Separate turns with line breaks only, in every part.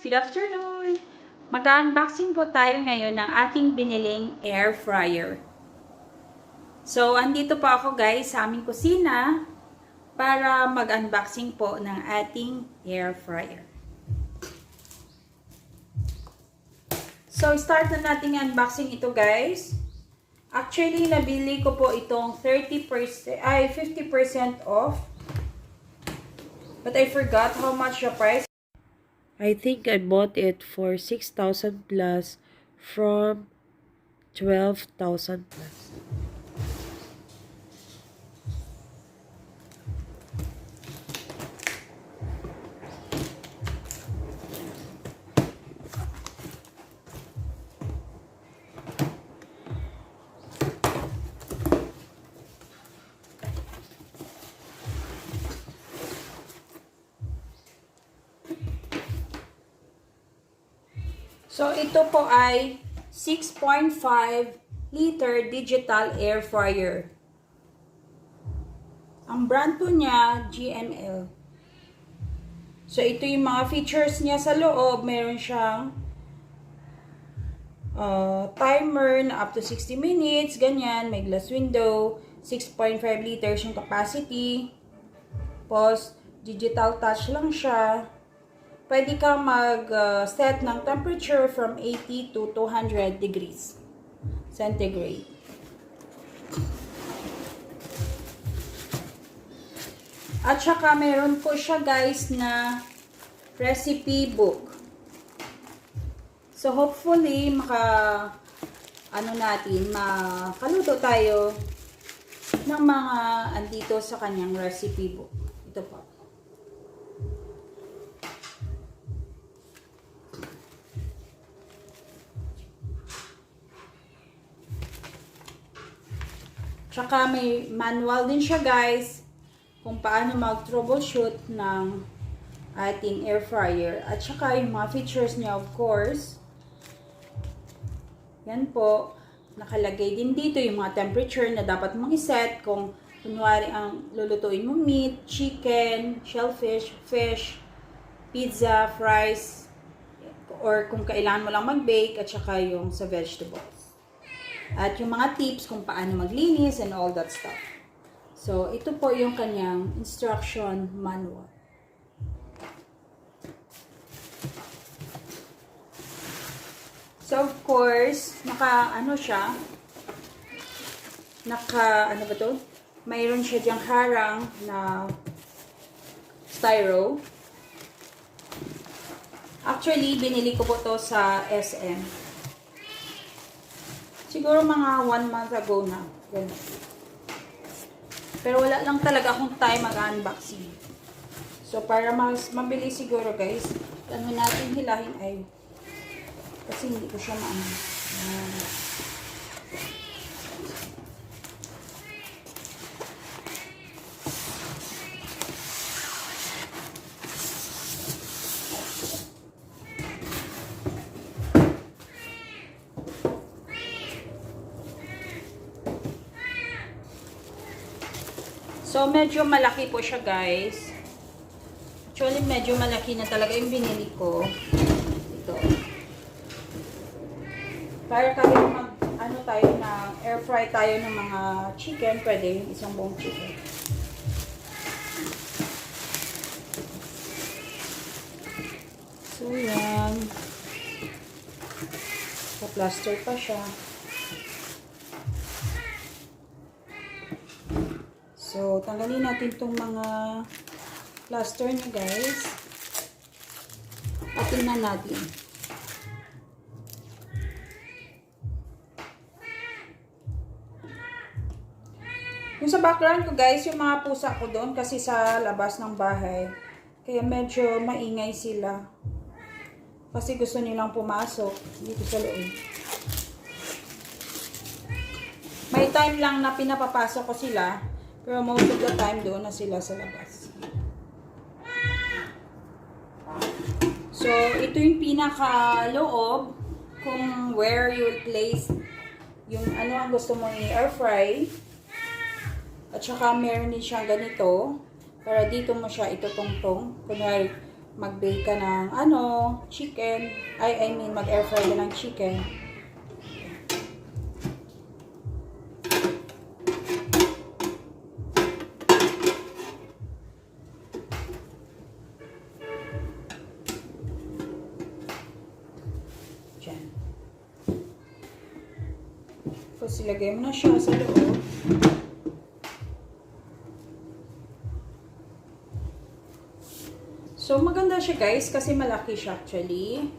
Good afternoon! Mag-unboxing po tayo ngayon ng ating biniling air fryer. So, andito po ako guys sa aming kusina para mag-unboxing po ng ating air fryer. So, start na natin unboxing ito guys. Actually, nabili ko po itong 50% off. But I forgot how much the price. I think I bought it for 6,000 plus from 12,000 plus. So, ito po ay 6.5 liter digital air fryer. Ang brand po niya, GML. So, ito yung mga features niya sa loob. Meron siyang timer na up to 60 minutes, ganyan. May glass window, 6.5 liters yung capacity. Tapos, digital touch lang siya. Pwede kang mag-set ng temperature from 80 to 200 degrees centigrade. At saka meron po siya guys na recipe book. So hopefully makaluto tayo ng mga andito sa kanyang recipe book. Ito po. Tsaka may manual din siya guys kung paano mag-troubleshoot ng ating air fryer. At saka yung mga features niya of course. Yan po. Nakalagay din dito yung mga temperature na dapat mong iset kung kunwari ang lulutuin mo meat, chicken, shellfish, fish, pizza, fries, or kung kailangan mo lang mag-bake at saka yung sa vegetables. At yung mga tips kung paano maglinis and all that stuff. So, ito po yung kanyang instruction manual. So, of course, mayroon siya diyang harang na styro. Actually, binili ko po to sa SM. Siguro mga 1 month ago na. Ganun. Pero wala lang talaga akong time mag-unboxing. So, para mas mabilis siguro guys, ano natin hilahin ay kasi hindi ko siya maano. So, medyo malaki po siya, guys. Actually, medyo malaki na talaga yung binili ko. Ito. Para kahit air fry tayo ng mga chicken, pwede yung isang buong chicken. So, yan. Pa-plaster pa siya. So, tanggalin natin itong mga plaster niya guys. At tingnan natin. Yung sa background ko guys, yung mga pusa ko doon kasi sa labas ng bahay. Kaya medyo maingay sila. Kasi gusto nilang pumasok dito sa loob. May time lang na pinapapasok ko sila. Pero most of the time, doon na sila sa labas. So, ito yung pinaka-loob kung where you will place yung ano ang gusto mong i-air fry. At saka meron din siyang ganito para dito mo siya itutungtong. Kunwari, mag-bake ka ng chicken. I mean, mag-air fry ka ng chicken. Diyan. Tapos ilagay mo na siya sa loob. So, maganda siya guys kasi malaki siya actually.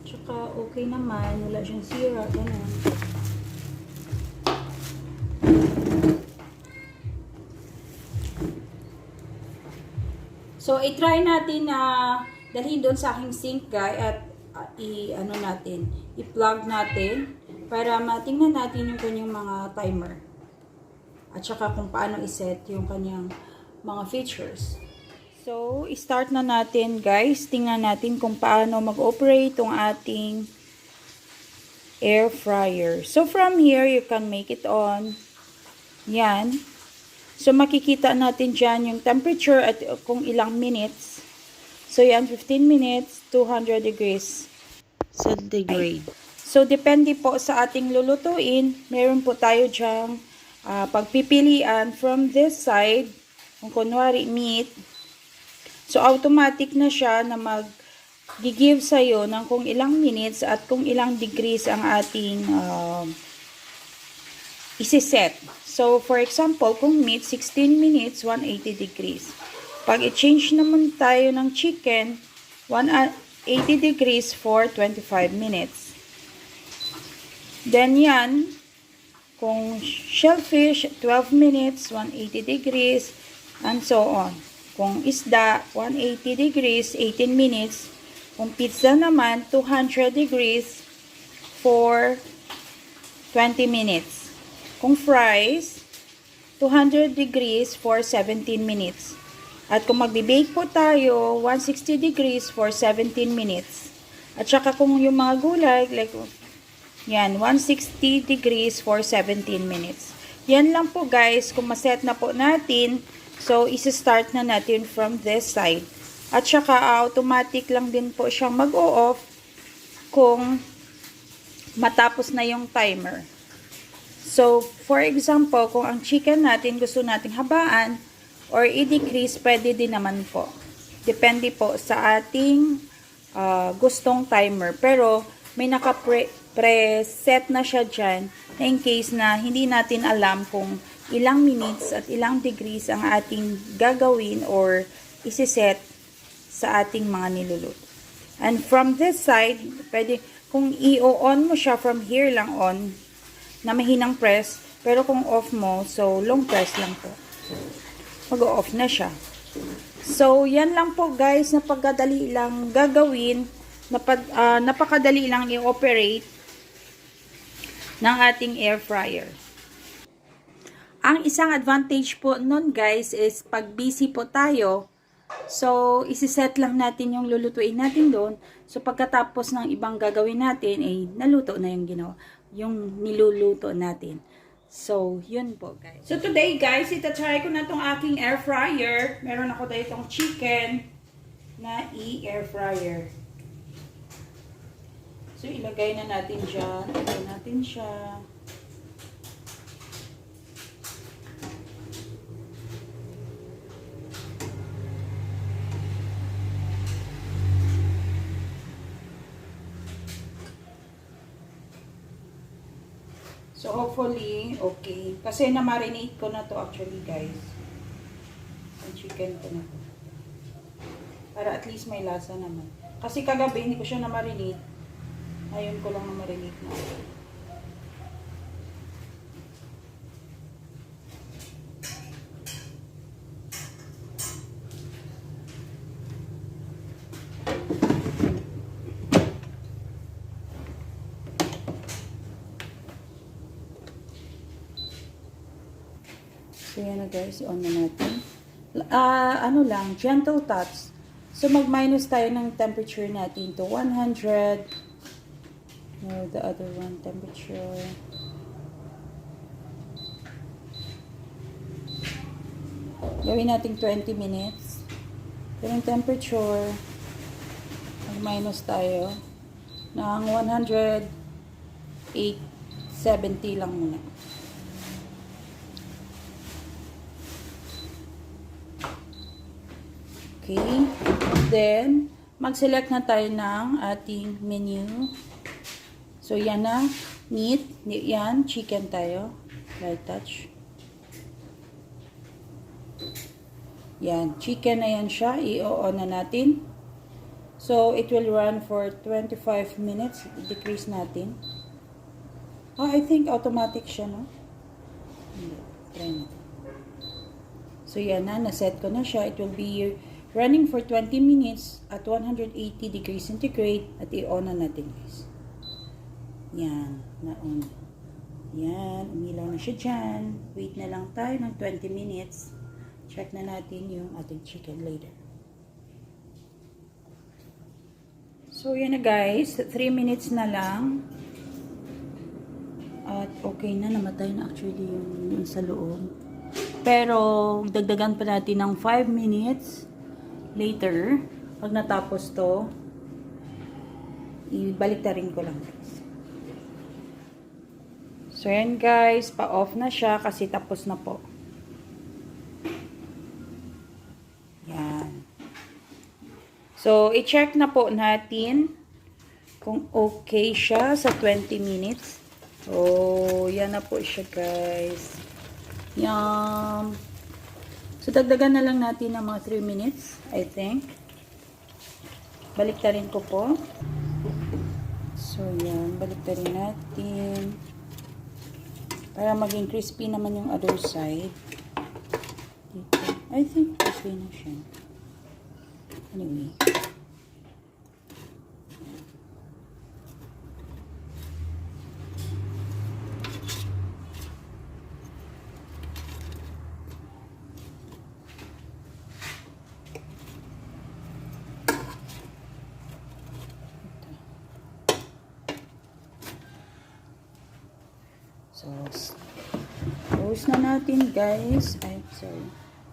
Tsaka okay naman. Wala siyang sira. Ganun. So, i-try natin na dalhin doon sa aking sink guys at i-plug natin para matingnan natin yung kanyang mga timer. At saka kung paano i-set yung kanyang mga features. So, start na natin guys. Tingnan natin kung paano mag-operate yung ating air fryer. So, from here, you can make it on. Yan. So, makikita natin dyan yung temperature at kung ilang minutes. So, yan, 15 minutes, 200 degrees centigrade. So, depende po sa ating lulutuin. Meron po tayo dyan pagpipilian from this side. Kung kunwari meat, so automatic na siya na mag-give sa'yo ng kung ilang minutes at kung ilang degrees ang ating isi-set. So, for example, kung meat, 16 minutes, 180 degrees. Pag i-change naman tayo ng chicken, 180 degrees for 25 minutes. Then yan, kung shellfish, 12 minutes, 180 degrees, and so on. Kung isda, 180 degrees, 18 minutes. Kung pizza naman, 200 degrees for 20 minutes. Kung fries, 200 degrees for 17 minutes. At kung magbe-bake po tayo, 160 degrees for 17 minutes. At saka kung yung mga gulay, like yan, 160 degrees for 17 minutes. Yan lang po guys, kung maset na po natin. So, isi-start na natin from this side. At saka, automatic lang din po siyang mag-o-off kung matapos na yung timer. So, for example, kung ang chicken natin gusto nating habaan or i-decrease, pwede din naman po. Depende po sa ating gustong timer. Pero, may naka-preset na siya dyan na in case na hindi natin alam kung ilang minutes at ilang degrees ang ating gagawin or isiset sa ating mga niluluto. And from this side, pwede, kung i-on mo siya from here lang on, na mahinang press, pero kung off mo, so long press lang po. Mag-off na siya. So, yan lang po guys, napakadali lang gagawin, napakadali lang i-operate ng ating air fryer. Ang isang advantage po nun guys is pag busy po tayo, so isi-set lang natin yung lulutuin natin doon. So pagkatapos ng ibang gagawin natin, naluto na yung niluluto natin. So yun po guys. So today guys, itatry ko na tong aking air fryer. Meron ako dito itong chicken na air fryer. So ilagay na natin dyan. Ilagay natin siya. So, hopefully, okay. Kasi na-marinate ko na to actually, guys. Ang chicken ko na to. Para at least may lasa naman. Kasi kagabi, hindi ko siya na-marinate. Ngayon ko lang na-marinate na. So, yan na guys, on na natin. Ano lang, gentle touch. So, mag-minus tayo ng temperature natin to 100. Or the other one, temperature. Gawin natin 20 minutes. Pero yung temperature, mag-minus tayo ng 108.70 lang muna. Okay. Then, mag-select na tayo ng ating menu. So, yan na. Meat. Yan. Chicken tayo. Light touch. Yan. Chicken na yan siya. I-on na natin. So, it will run for 25 minutes. Decrease natin. I think automatic siya, no? Hindi. Try natin. So, yan na. Naset ko na siya. It will be running for 20 minutes at 180 degrees centigrade at i-on na natin, guys. Yan. Na-on. Yan. Umilaw na siya dyan. Wait na lang tayo ng 20 minutes. Check na natin yung ating chicken later. So, yan na guys. 3 minutes na lang. At okay na. Namatay na actually yung sa loob. Pero, dagdagan pa natin ng 5 minutes later. Pag natapos to, ibalik na rin ko lang. So, yan guys. Pa-off na siya kasi tapos na po. Yan. So, i-check na po natin kung okay siya sa 20 minutes. So, yan na po siya guys. Yum! So, dagdagan na lang natin ng mga 3 minutes, I think. Baliktarin ko po. So, yan. Baliktarin natin. Para maging crispy naman yung other side. Dito. I think crispy na siya. Anyway. So, close na natin guys. Ay, sorry.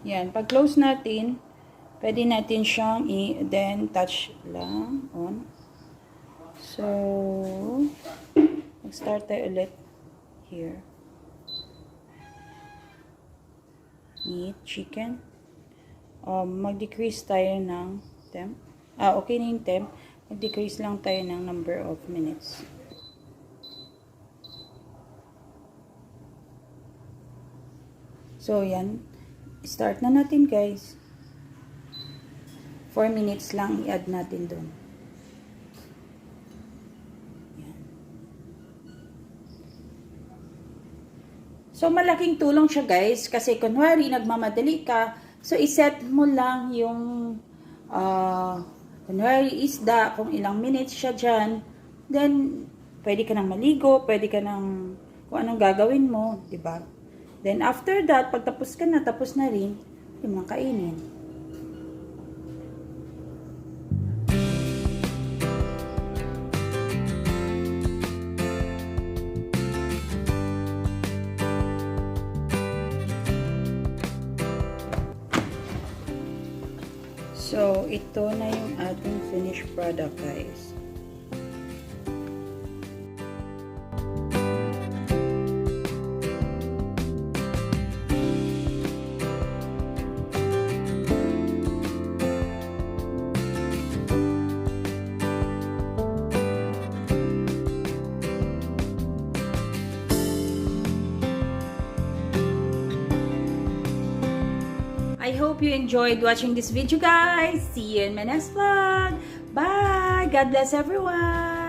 Yan, pag close natin, pwede natin siyang then touch lang on. So, mag-start tayo ulit here. Meat, chicken. Mag-decrease tayo ng temp. Okay na yung temp. Mag-decrease lang tayo ng number of minutes. So, yan. Start na natin, guys. 4 minutes lang i-add natin doon. Yan. So, malaking tulong siya, guys. Kasi, kunwari, nagmamadali ka. So, iset mo lang yung, kunwari, isda, kung ilang minutes siya dyan. Then, pwede ka nang maligo, pwede ka nang, kung anong gagawin mo, diba? Then, after that, pag tapos ka na, tapos na rin, yung mga kainin. So, ito na yung ating finished product, guys. I hope you enjoyed watching this video, guys. See you in my next vlog. Bye. God bless everyone.